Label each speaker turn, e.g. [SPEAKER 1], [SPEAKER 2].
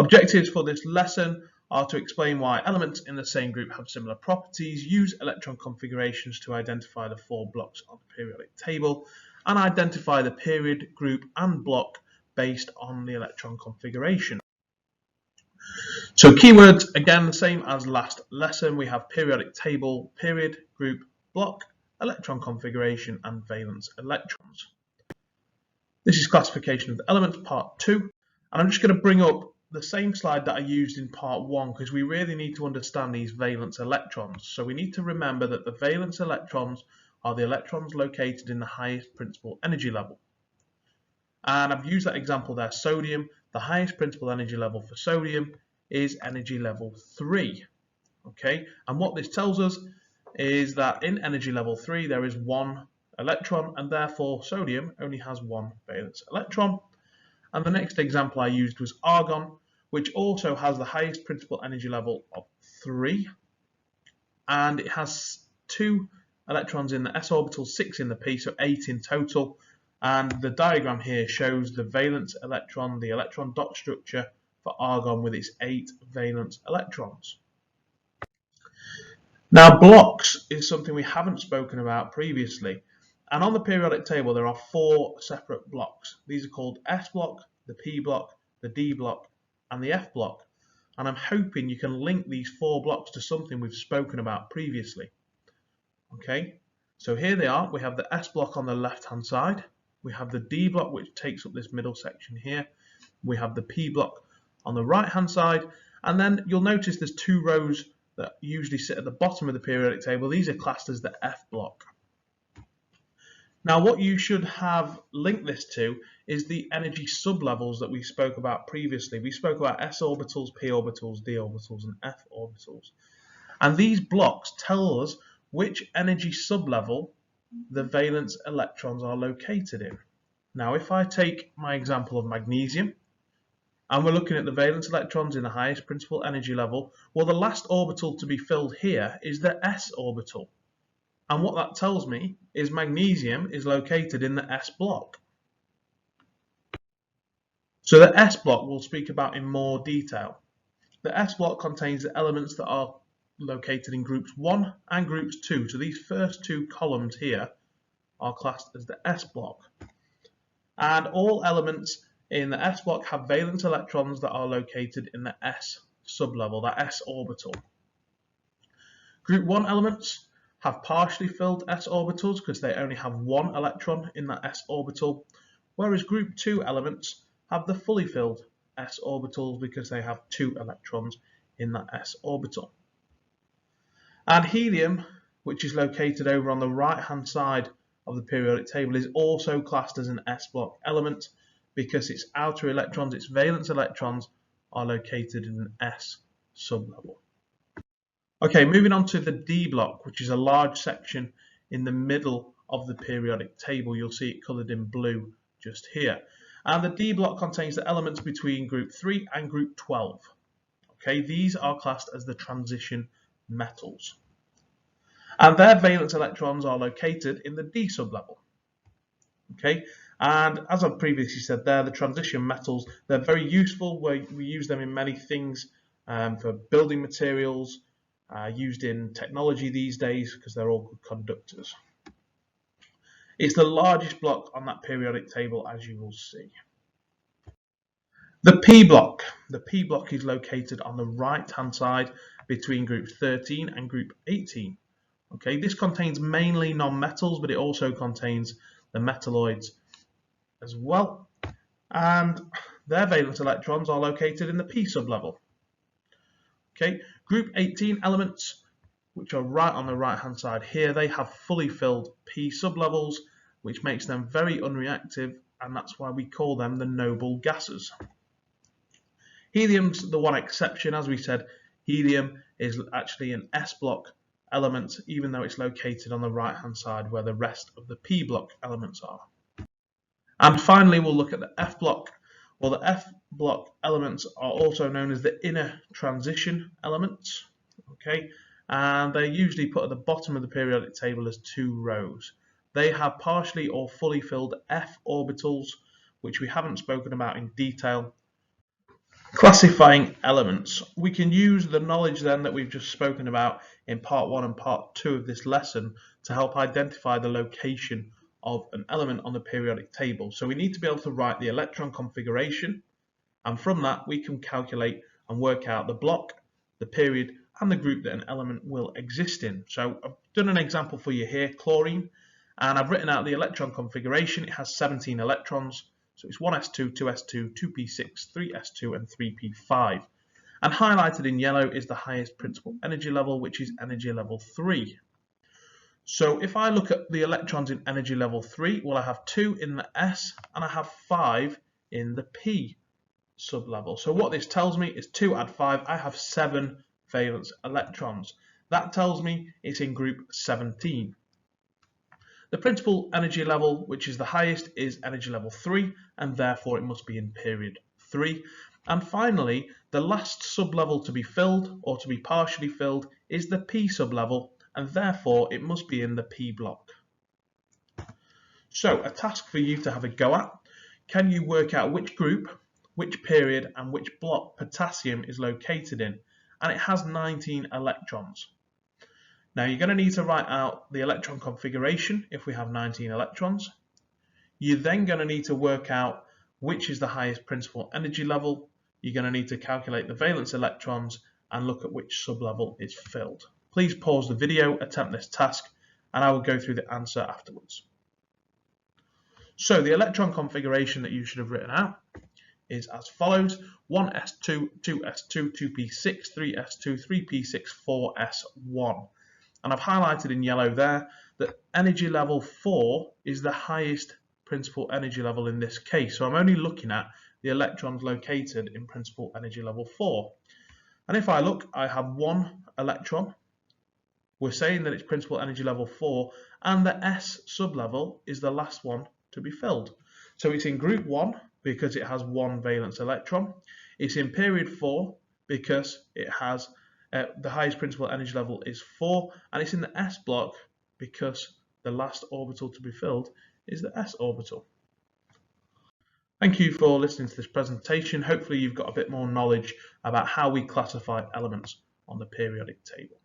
[SPEAKER 1] Objectives for this lesson are to explain why elements in the same group have similar properties, use electron configurations to identify the 4 blocks on the periodic table, and identify the period, group, and block based on the electron configuration. So keywords, again, the same as last lesson. We have periodic table, period, group, block, electron configuration, and valence electrons. This is classification of the elements, part 2. And I'm just going to bring up the same slide that I used in part 1 because we really need to understand these valence electrons. So we need to remember that the valence electrons are the electrons located in the highest principal energy level. And I've used that example there, sodium. The highest principal energy level for sodium is energy level 3. Okay, and what this tells us is that in energy level 3 there is 1 electron, and therefore sodium only has 1 valence electron. And the next example I used was argon, which also has the highest principal energy level of 3, and it has 2 electrons in the s orbital, 6 in the p, so 8 in total. And the diagram here shows the valence electron, the electron dot structure for argon with its 8 valence electrons. Now blocks is something we haven't spoken about previously, and on the periodic table there are 4 separate blocks. These are called S block, the P block, the D block, and the F block, and I'm hoping you can link these 4 blocks to something we've spoken about previously. Okay, so here they are. We have the S block on the left hand side, we have the D block which takes up this middle section here, we have the P block on the right hand side, and then you'll notice there's 2 rows that usually sit at the bottom of the periodic table. These are classed as the F block. Now what you should have linked this to is the energy sublevels that we spoke about previously. We spoke about s orbitals, p orbitals, d orbitals, and f orbitals. And these blocks tell us which energy sublevel the valence electrons are located in. Now if I take my example of magnesium, and we're looking at the valence electrons in the highest principal energy level, well, the last orbital to be filled here is the s orbital. And what that tells me is magnesium is located in the S block. So the S block we'll speak about in more detail. The S block contains the elements that are located in groups 1 and groups 2. So these first 2 columns here are classed as the S block. And all elements in the S block have valence electrons that are located in the S sublevel, that S orbital. Group 1 elements have partially filled s orbitals because they only have 1 electron in that s orbital, whereas group 2 elements have the fully filled s orbitals because they have 2 electrons in that s orbital. And helium, which is located over on the right hand side of the periodic table, is also classed as an s block element because its outer electrons, its valence electrons, are located in an s sublevel. Okay, moving on to the D block, which is a large section in the middle of the periodic table. You'll see it coloured in blue just here. And the D block contains the elements between group 3 and group 12. Okay, these are classed as the transition metals. And their valence electrons are located in the D sublevel. Okay, and as I've previously said there, the transition metals, they're very useful. We use them in many things for building materials, used in technology these days because they're all good conductors. It's the largest block on that periodic table, as you will see. The P block. The P block is located on the right hand side between group 13 and group 18. Okay, this contains mainly non-metals, but it also contains the metalloids as well. And their valence electrons are located in the P sublevel. Okay, group 18 elements, which are right on the right hand side here, they have fully filled P sublevels, which makes them very unreactive, and that's why we call them the noble gases. Helium's the one exception. As we said, helium is actually an S block element, even though it's located on the right hand side where the rest of the P block elements are. And finally, we'll look at the F block. Well, the F block elements are also known as the inner transition elements, okay, and they're usually put at the bottom of the periodic table as 2 rows. They have partially or fully filled F orbitals, which we haven't spoken about in detail. Classifying elements. We can use the knowledge then that we've just spoken about in part 1 and part 2 of this lesson to help identify the location of an element on the periodic table. So we need to be able to write the electron configuration, and from that we can calculate and work out the block, the period, and the group that an element will exist in. So I've done an example for you here, chlorine, and I've written out the electron configuration. It has 17 electrons. So it's 1s2, 2s2, 2p6, 3s2 and 3p5. And highlighted in yellow is the highest principal energy level, which is energy level 3. So if I look at the electrons in energy level 3, well, I have 2 in the S and I have 5 in the P sublevel. So what this tells me is 2 add 5, I have 7 valence electrons. That tells me it's in group 17. The principal energy level, which is the highest, is energy level 3, and therefore it must be in period 3. And finally, the last sublevel to be filled, or to be partially filled, is the P sublevel, and therefore it must be in the P block. So, a task for you to have a go at. Can you work out which group, which period, and which block potassium is located in? And it has 19 electrons. Now you're going to need to write out the electron configuration if we have 19 electrons. You're then going to need to work out which is the highest principal energy level. You're going to need to calculate the valence electrons and look at which sublevel is filled. Please pause the video, attempt this task, and I will go through the answer afterwards. So the electron configuration that you should have written out is as follows: 1s2, 2s2, 2p6, 3s2, 3p6, 4s1. And I've highlighted in yellow there that energy level 4 is the highest principal energy level in this case. So I'm only looking at the electrons located in principal energy level 4. And if I look, I have 1 electron. We're saying that it's principal energy level 4, and the S sublevel is the last one to be filled. So it's in group 1 because it has 1 valence electron. It's in period 4 because it has the highest principal energy level is 4, and it's in the S block because the last orbital to be filled is the S orbital. Thank you for listening to this presentation. Hopefully you've got a bit more knowledge about how we classify elements on the periodic table.